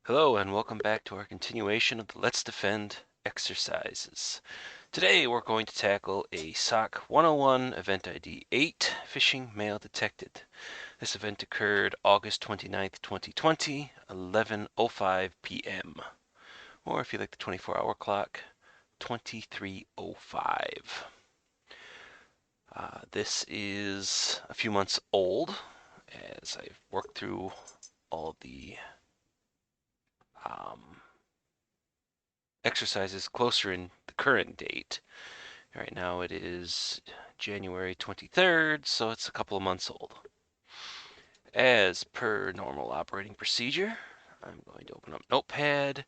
Hello and welcome back to our continuation of the Let's Defend exercises. Today we're going to tackle a SOC 101 event ID 8 phishing mail detected. This event occurred August 29th, 2020, 11:05 p.m. Or if you like the 24-hour clock, 23:05. This is a few months old as I've worked through all the exercises closer in the current date. Right now it is January 23rd, so it's a couple of months old. As per normal operating procedure, I'm going to open up Notepad.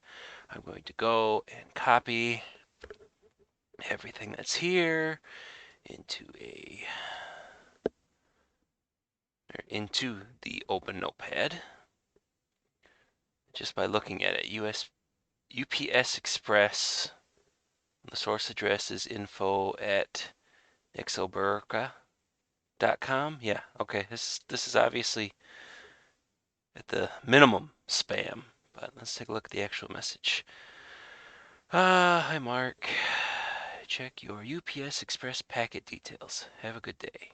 I'm going to go and copy everything that's here into the open Notepad. Just by looking at it, UPS Express. The source address is info@nixoburka.com. Yeah, okay. This is obviously at the minimum spam, but let's take a look at the actual message. Hi Mark. Check your UPS Express packet details. Have a good day.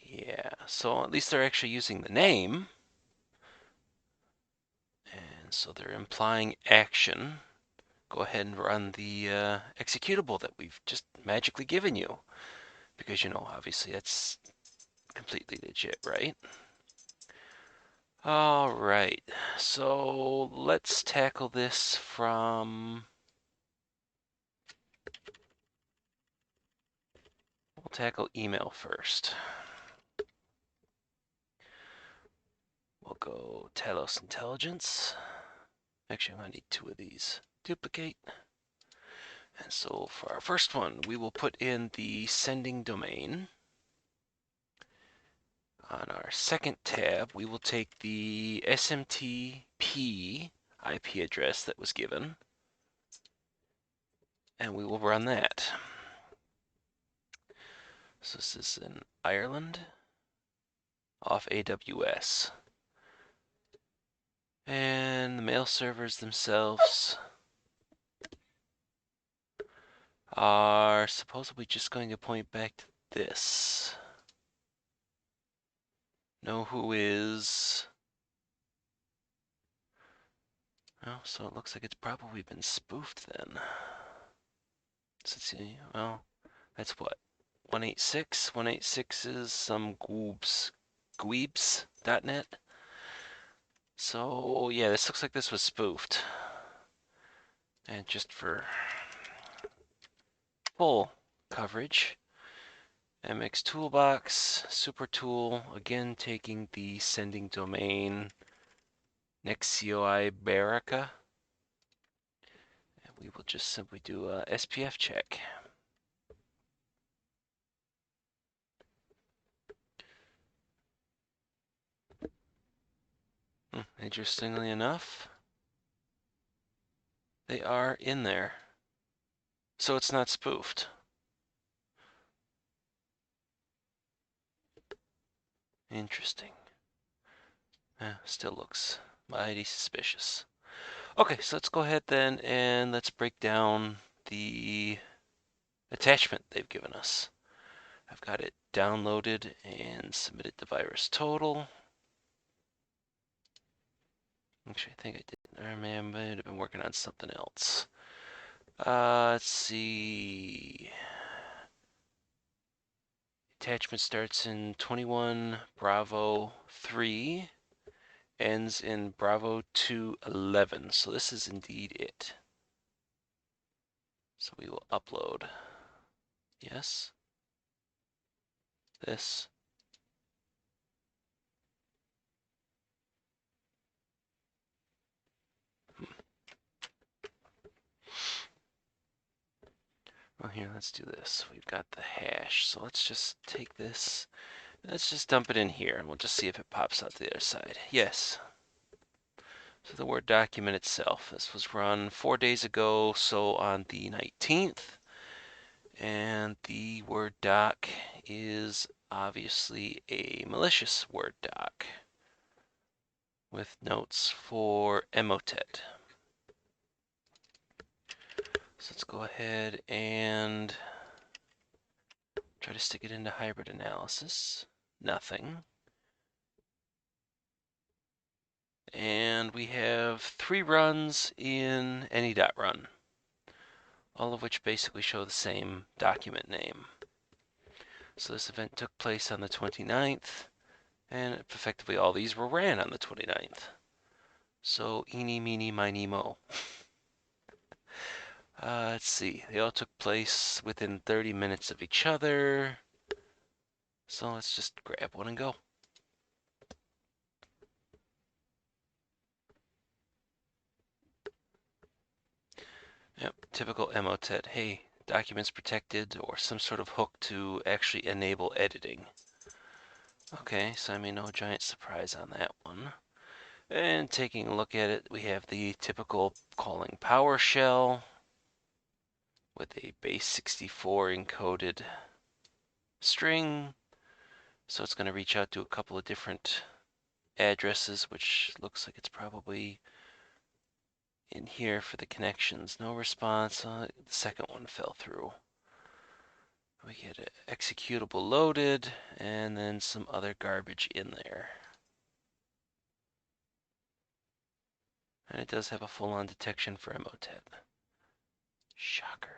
Yeah, so at least they're actually using the name. And so they're implying action. Go ahead and run the executable that we've just magically given you. Because, obviously that's completely legit, right? All right, so let's tackle this from... We'll tackle email first. We'll go Talos Intelligence. Actually, I'm going to need two of these. Duplicate. And so for our first one, we will put in the sending domain. On our second tab, we will take the SMTP IP address that was given, and we will run that. So this is in Ireland, off AWS. And the mail servers themselves are supposedly just going to point back to this. Know who is... Oh, so it looks like it's probably been spoofed then. So let's see, well, that's what? 186? 186 is some gweebs.net. So yeah, this looks like this was spoofed. And just for full coverage, MX Toolbox, Super Tool, again taking the sending domain Nexioi Berica. And we will just simply do a SPF check. Interestingly enough, they are in there. So it's not spoofed. Interesting. Still looks mighty suspicious. Okay, so let's go ahead then and let's break down the attachment they've given us. I've got it downloaded and submitted to VirusTotal. Actually, I think I did. Or man, I might have been working on something else. Let's see. Attachment starts in 21 Bravo 3, ends in Bravo 211. So this is indeed it. So we will upload. Yes. This. Well, here, let's do this. We've got the hash. So let's just take this. Let's just dump it in here, and we'll just see if it pops out the other side. Yes. So the Word document itself. This was run 4 days ago, so on the 19th. And the Word doc is obviously a malicious Word doc. with notes for Emotet. So let's go ahead and try to stick it into hybrid analysis. Nothing. And we have 3 runs in any.run, all of which basically show the same document name. So this event took place on the 29th, and effectively all these were ran on the 29th. So eeny, meeny, miny, mo. Let's see, they all took place within 30 minutes of each other. So let's just grab one and go. Yep, typical Emotet. Hey, documents protected, or some sort of hook to actually enable editing. Okay, so I mean, no giant surprise on that one. And taking a look at it, we have the typical calling PowerShell with a base 64 encoded string. So it's going to reach out to a couple of different addresses, which looks like it's probably in here for the connections. No response. The second one fell through. We get an executable loaded, and then some other garbage in there. And it does have a full-on detection for Emotet. Shocker.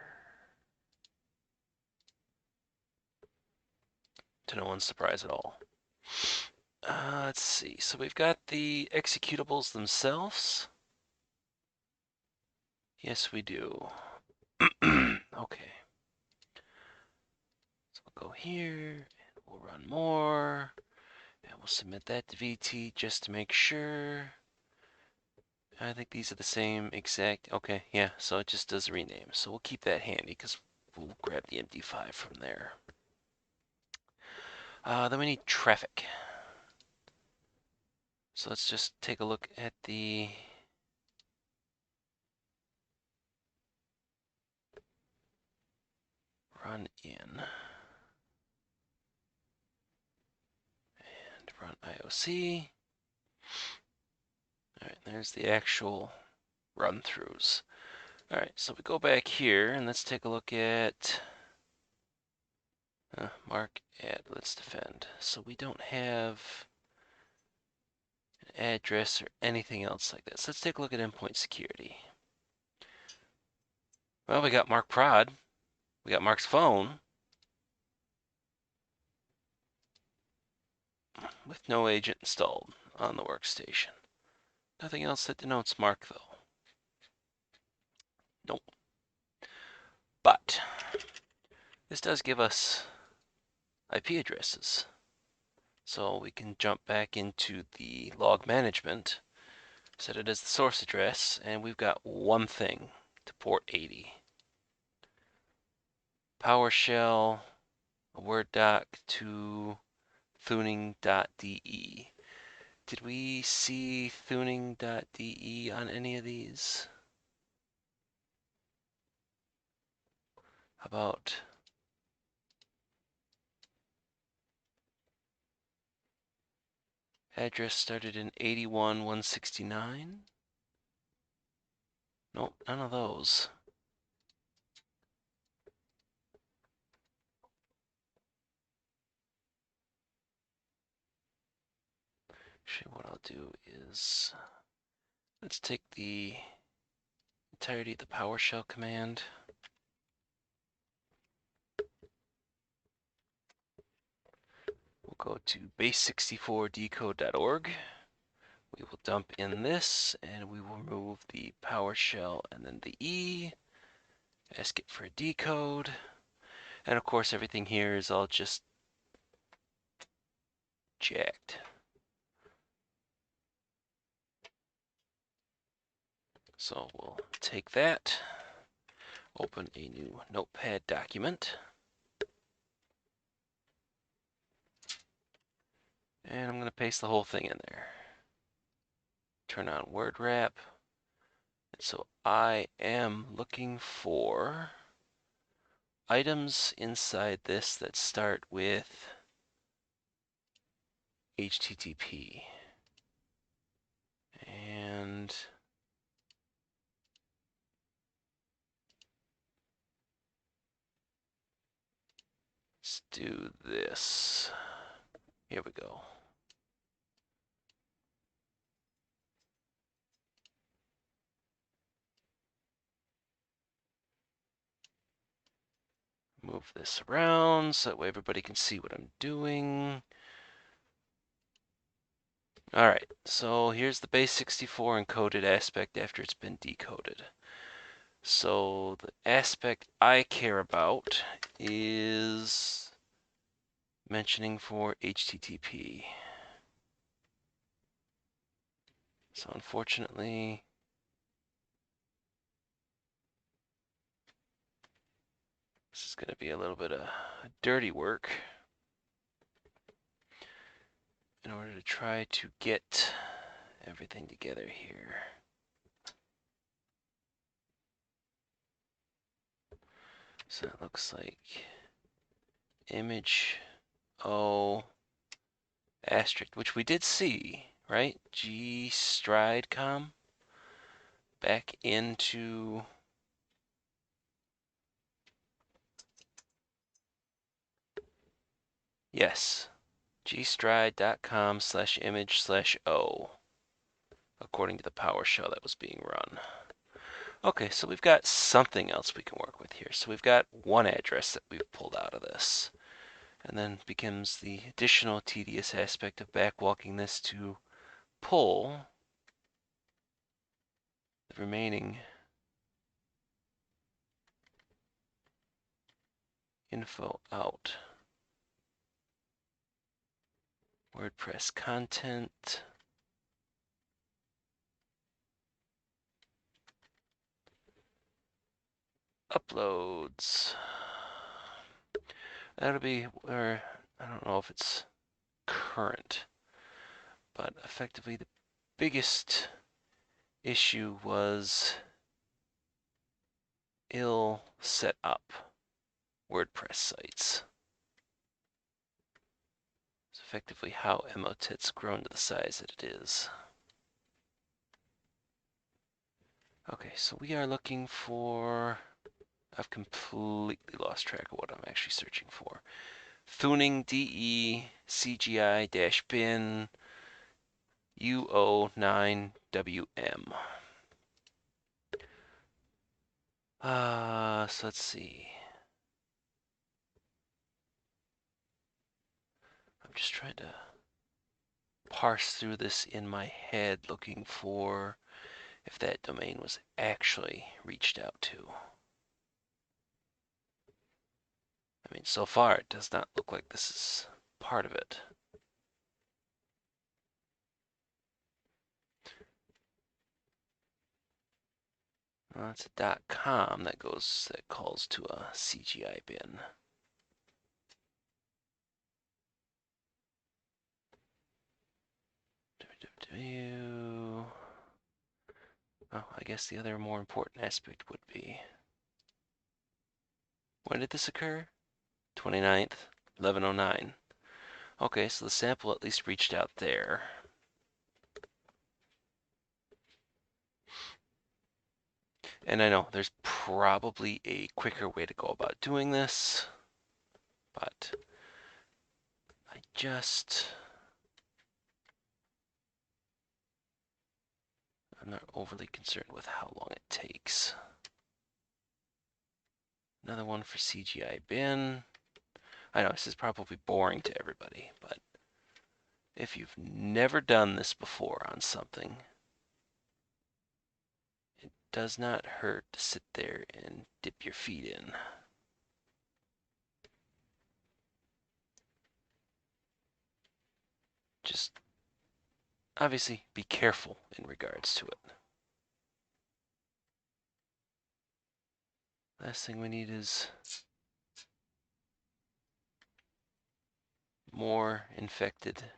To no one's surprise at all. Let's see. So we've got the executables themselves. Yes, we do. Okay. So we'll go here, and we'll run more, and we'll submit that to VT just to make sure. I think these are the same exact. Okay, yeah, so it just does rename. So we'll keep that handy because we'll grab the MD5 from there. Then we need traffic. So let's just take a look at the run in and run IOC. All right, there's the actual run-throughs. All right, so we go back here and let's take a look at mark add, let's defend. So we don't have an address or anything else like this. Let's take a look at endpoint security. Well, we got Mark Prod. We got Mark's phone with no agent installed on the workstation. Nothing else that denotes Mark, though. Nope. But this does give us IP addresses. So we can jump back into the log management, set it as the source address, and we've got one thing to port 80. PowerShell, a Word doc to thuning.de. Did we see thuning.de on any of these? How about address started in 81,169? Nope, none of those. Actually, what I'll do is let's take the entirety of the PowerShell command. We'll go to base64decode.org. We will dump in this, and we will remove the PowerShell and then the E. Ask it for a decode. And of course, everything here is all just jacked. So we'll take that, open a new notepad document, and I'm going to paste the whole thing in there. Turn on word wrap. And so I am looking for items inside this that start with HTTP. Let's do this. Here we go. Move this around so that way everybody can see what I'm doing. All right, so here's the base 64 encoded aspect after it's been decoded. So the aspect I care about is mentioning for HTTP. So unfortunately, this is going to be a little bit of dirty work in order to try to get everything together here. So it looks like image O asterisk, which we did see, right? G stridecom back into yes, gstride.com/image/o, according to the PowerShell that was being run. Okay, so we've got something else we can work with here. So we've got one address that we've pulled out of this. And then becomes the additional tedious aspect of backwalking this to pull the remaining info out. WordPress content. Uploads. That'll be where, I don't know if it's current, but effectively the biggest issue was ill set up WordPress sites. It's effectively how Emotit's grown to the size that it is. Okay, so we are looking for, I've completely lost track of what I'm actually searching for. Thuning DE CGI-bin UO9WM. So let's see. I'm just trying to parse through this in my head looking for if that domain was actually reached out to. I mean, so far it does not look like this is part of it. Well, it's a .com that calls to a CGI bin. Oh, I guess the other more important aspect would be, when did this occur? 29th, 1109. Okay, so the sample at least reached out there. And I know there's probably a quicker way to go about doing this, but I'm not overly concerned with how long it takes. Another one for CGI bin. I know this is probably boring to everybody, but if you've never done this before on something, it does not hurt to sit there and dip your feet in. Just obviously be careful in regards to it. Last thing we need is more infected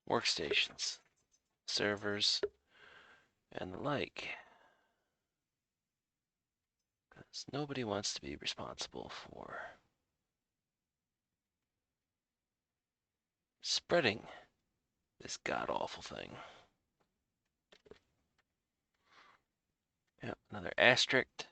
workstations, servers, and the like. Because nobody wants to be responsible for spreading this god-awful thing. Yep, another asterisk.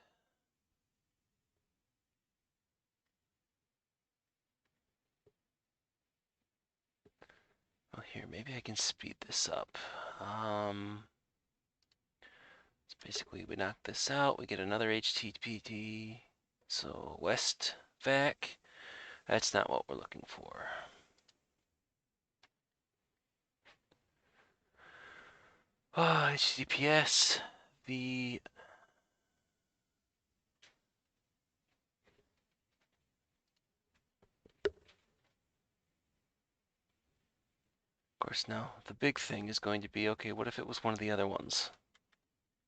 Here, maybe I can speed this up. So basically, we knock this out, we get another HTTP. So West VAC, that's not what we're looking for. HTTPS, the of course now the big thing is going to be, okay, what if it was one of the other ones?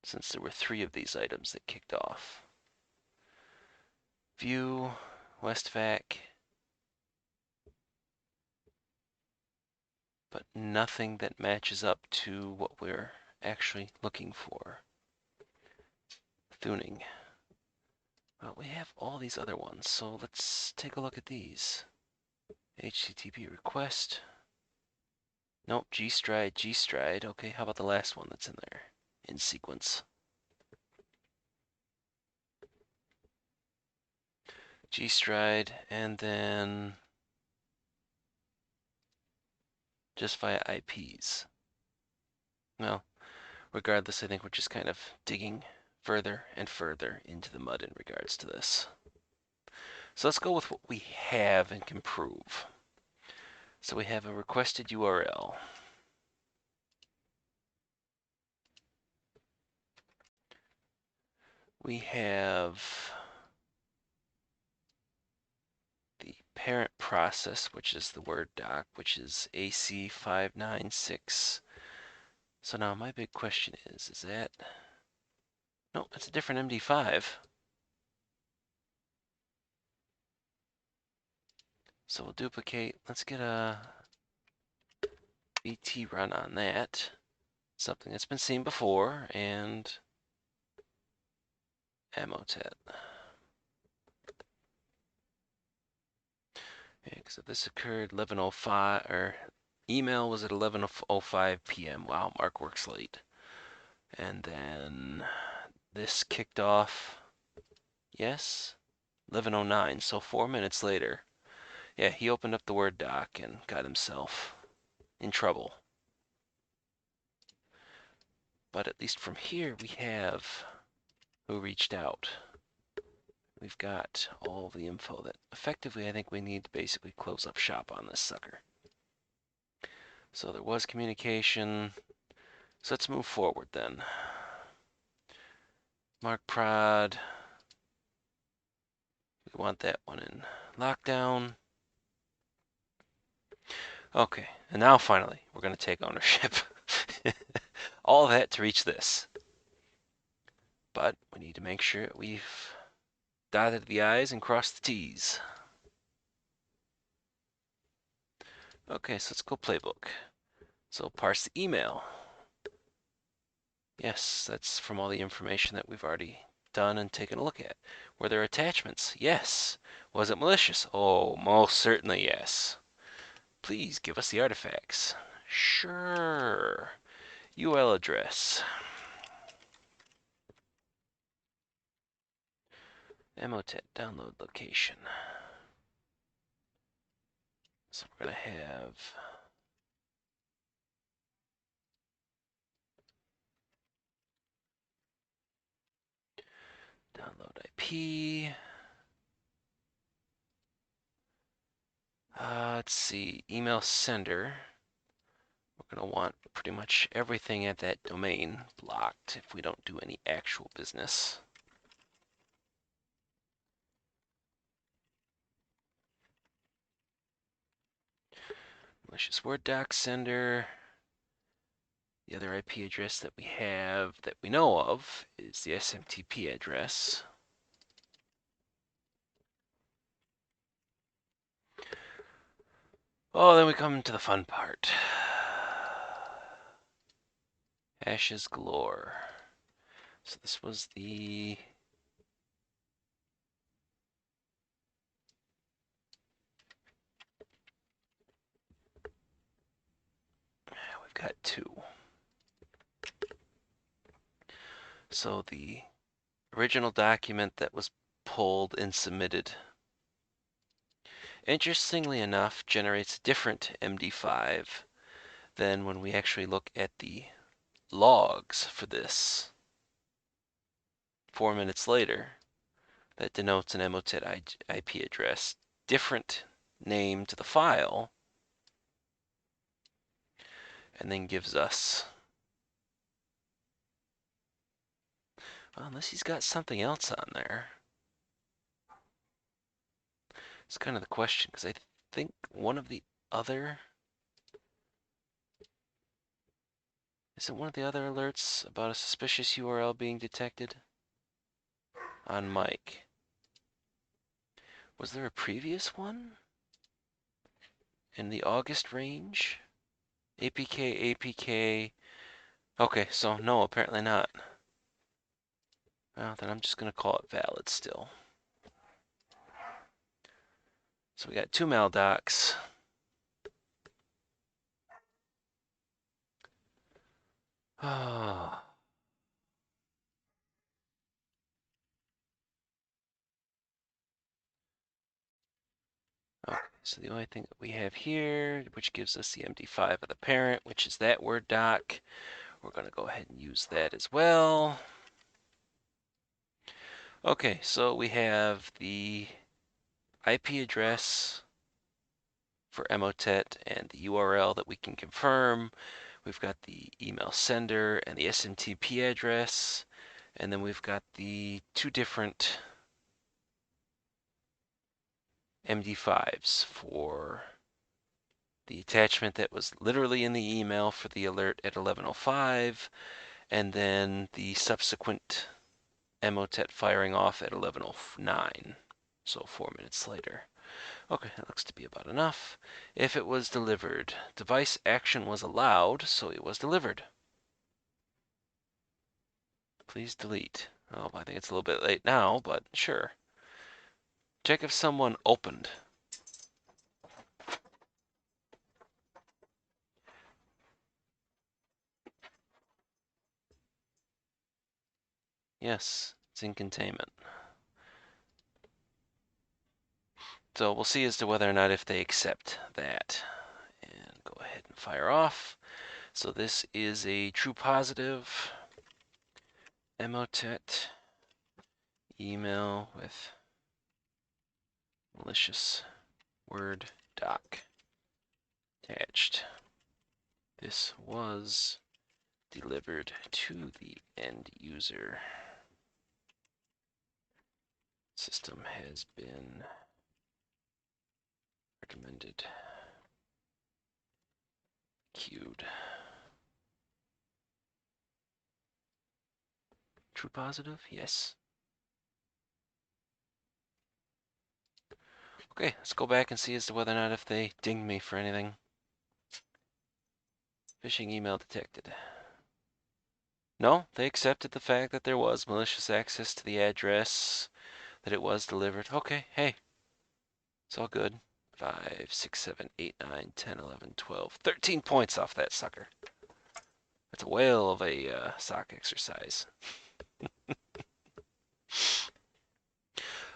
Since there were 3 of these items that kicked off. View, WestVac, but nothing that matches up to what we're actually looking for. Thuning. Well, we have all these other ones, so let's take a look at these. HTTP request. Nope, gstride. Okay, how about the last one that's in there? In sequence. gstride, and then just via IPs. Well, regardless, I think we're just kind of digging further and further into the mud in regards to this. So let's go with what we have and can prove. So we have a requested URL. We have the parent process, which is the Word doc, which is AC596. So now my big question is that, no, that's a different MD5. So we'll duplicate, let's get a BT run on that. Something that's been seen before, and Emotet. Yeah, because if this occurred 11:05, or email was at 11:05 p.m. Wow, Mark works late. And then this kicked off, yes, 11:09, so 4 minutes later. Yeah, he opened up the Word doc and got himself in trouble. But at least from here, we have who reached out. We've got all the info that effectively I think we need to basically close up shop on this sucker. So there was communication. So let's move forward then. Mark Prod. We want that one in lockdown. Okay, and now finally, we're going to take ownership. All that to reach this. But we need to make sure we've dotted the I's and crossed the T's. Okay, so let's go playbook. So parse the email. Yes, that's from all the information that we've already done and taken a look at. Were there attachments? Yes. Was it malicious? Oh, most certainly yes. Please give us the artifacts. Sure. UL address. Emotet download location. So we're going to have download IP. Let's see, email sender. We're going to want pretty much everything at that domain blocked if we don't do any actual business. Malicious Word doc sender. The other IP address that we have that we know of is the SMTP address. Oh, then we come to the fun part. Hashes galore. So this was the we've got 2. So the original document that was pulled and submitted, interestingly enough, generates a different MD5 then when we actually look at the logs for this 4 minutes later, that denotes an Emotet IP address, different name to the file, and then gives us, well, unless he's got something else on there. It's kind of the question, because I think one of the other, isn't one of the other alerts about a suspicious URL being detected on Mike? Was there a previous one in the August range? APK, APK. Okay, so no, apparently not. Well, then I'm just going to call it valid still. So we got two maldocs. Oh. Okay, so the only thing that we have here, which gives us the MD5 of the parent, which is that Word doc, we're going to go ahead and use that as well. Okay, so we have the IP address for Emotet and the URL that we can confirm. We've got the email sender and the SMTP address, and then we've got the two different MD5s for the attachment that was literally in the email for the alert at 11:05, and then the subsequent Emotet firing off at 11:09, so 4 minutes later. Okay, that looks to be about enough. If it was delivered, device action was allowed, so it was delivered. Please delete. Oh, I think it's a little bit late now, but sure. Check if someone opened. Yes, it's in containment. So we'll see as to whether or not if they accept that. And go ahead and fire off. So this is a true positive Emotet email with malicious Word doc attached. This was delivered to the end user. System has been recommended queued. True positive? Yes. Okay, let's go back and see as to whether or not if they dinged me for anything. Phishing email detected. No, they accepted the fact that there was malicious access to the address, that it was delivered. Okay, hey, it's all good. 5, 6, 7, 8, 9, 10, 11, 12, 13 points off that sucker. That's a whale of a SOC exercise.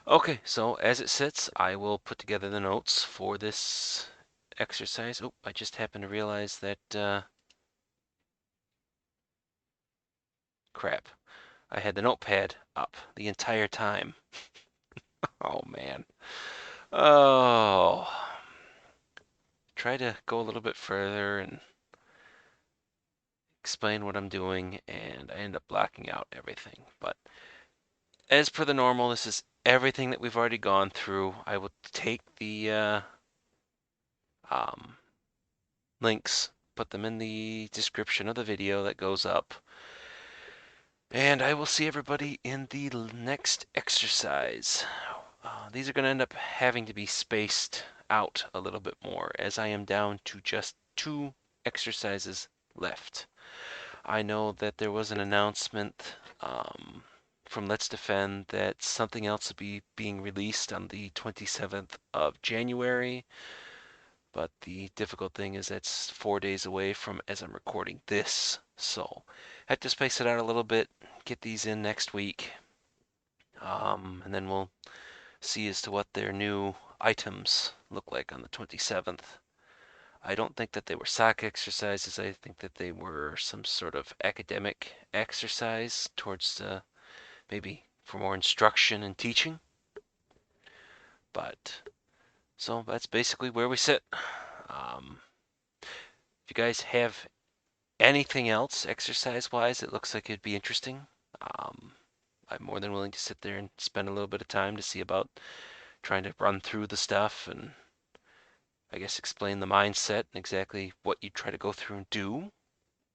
Okay, so as it sits, I will put together the notes for this exercise. Oh, I just happened to realize that, crap. I had the notepad up the entire time. Oh, man. Oh. Try to go a little bit further and explain what I'm doing, and I end up blocking out everything. But as per the normal, this is everything that we've already gone through. I will take the um, links, put them in the description of the video that goes up, and I will see everybody in the next exercise. These are going to end up having to be spaced out a little bit more, as I am down to just 2 exercises left. I know that there was an announcement from Let's Defend that something else will be being released on the 27th of January, but the difficult thing is that's 4 days away from as I'm recording this, so I have to space it out a little bit, get these in next week, and then we'll see as to what their new items look like on the 27th. I don't think that they were SOC exercises. I think that they were some sort of academic exercise towards maybe for more instruction and teaching. But so that's basically where we sit. If you guys have anything else exercise-wise, it looks like it'd be interesting. I'm more than willing to sit there and spend a little bit of time to see about trying to run through the stuff and I guess explain the mindset and exactly what you try to go through and do.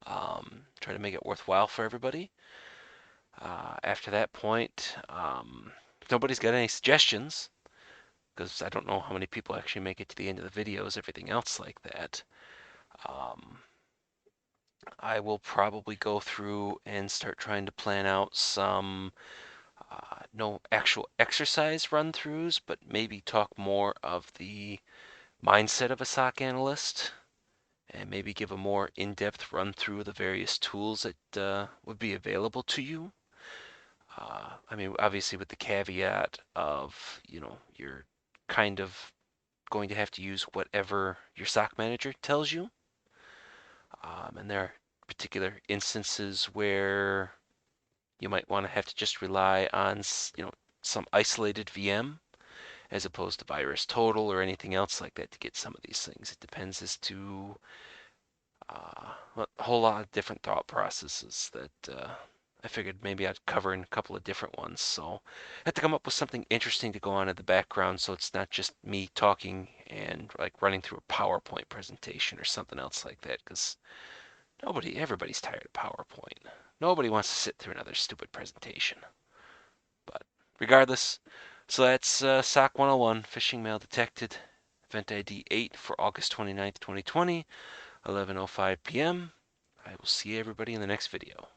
Try to make it worthwhile for everybody. After that point, if nobody's got any suggestions, because I don't know how many people actually make it to the end of the videos, everything else like that. I will probably go through and start trying to plan out some no actual exercise run-throughs, but maybe talk more of the mindset of a SOC analyst and maybe give a more in-depth run-through of the various tools that would be available to you. I mean, obviously with the caveat of, you're kind of going to have to use whatever your SOC manager tells you. And there are particular instances where you might want to have to just rely on, some isolated VM as opposed to virus total or anything else like that to get some of these things. It depends as to a whole lot of different thought processes that I figured maybe I'd cover in a couple of different ones. So I have to come up with something interesting to go on in the background so it's not just me talking and like running through a PowerPoint presentation or something else like that because everybody's tired of PowerPoint. Nobody wants to sit through another stupid presentation. But regardless, so that's SOC 101, phishing mail detected, event ID 8 for August 29th, 2020, 11:05 p.m. I will see everybody in the next video.